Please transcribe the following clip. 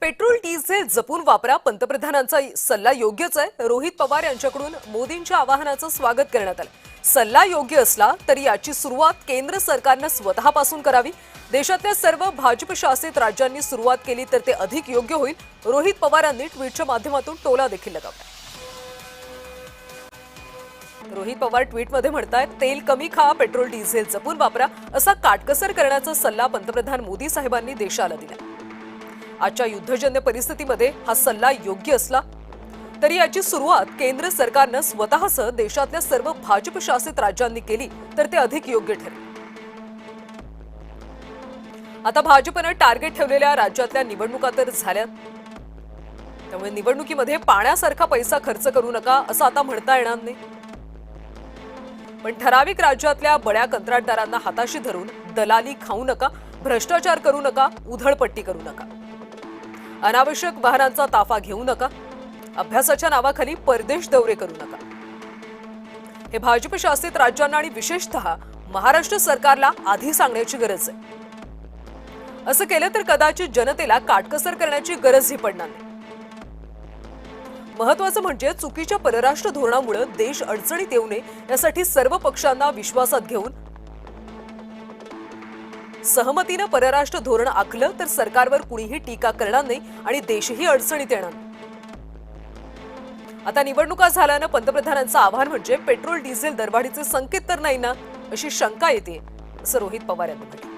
Petrol diesel जपून वापरा, पंतप्रधानांचा सल्ला योग्यच आहे. रोहित पवार यांच्याकडून मोदींच्या आवाहनाचं स्वागत करण्यात आलं. सल्ला योग्य असला तरी याची सुरुवात केंद्र सरकारनं स्वतःपासून करावी. देशातल्या सर्व भाजप शासित राज्यांनी सुरुवात केली तर ते अधिक योग्य होईल. रोहित पवारांनी ट्विटच्या माध्यमातून टोला देखील लगावला. रोहित पवार ट्विटमध्ये म्हणतात, तेल कमी खा, पेट्रोल डिझेल जपून वापरा, असा काटकसर करण्याचा सल्ला पंतप्रधान मोदी साहेबांनी देशाला दिला. आजच्या युद्धजन्य परिस्थितीमध्ये हा सल्ला योग्य असला तरी याची सुरुवात केंद्र सरकारनं स्वतःसह देशातल्या सर्व भाजप शासित राज्यांनी केली तर ते अधिक योग्य ठरेल. आता भाजपनं टार्गेट ठेवलेल्या राज्यातल्या निवडणुका तर झाल्या, त्यामुळे निवडणुकीमध्ये पाण्यासारखा पैसा खर्च करू नका असं आता म्हणता येणार नाही. पण ठराविक राज्यातल्या बड्या कंत्राटदारांना हाताशी धरून दलाली खाऊ नका, भ्रष्टाचार करू नका, उधळपट्टी करू नका, अनावश्यक वाहनांचा ताफा घेऊ नका, अभ्यासाच्या नावाखाली परदेश दौरे करू नका. हे भाजप शासित राज्यांना आणि विशेषतः महाराष्ट्र सरकारला आधी सांगण्याची गरज आहे. असं केलं तर कदाचित जनतेला काटकसर करण्याची गरजही पडणार नाही. महत्त्वाचं म्हणजे चुकीच्या परराष्ट्र धोरणामुळे देश अडचणीत येऊ नये यासाठी सर्व पक्षांना विश्वासात घेऊन सहमतीने परराष्ट्र धोरण आखलं तर सरकारवर कुणीही टीका करणार नाही आणि देशही अडचणीत येणार नाही. आता निवडणुका झाल्यानं पंतप्रधानांचं आव्हान म्हणजे पेट्रोल डिझेल दरवाढीचे संकेत तर नाही ना, अशी शंका येते, असं रोहित पवार यांनी म्हटलं.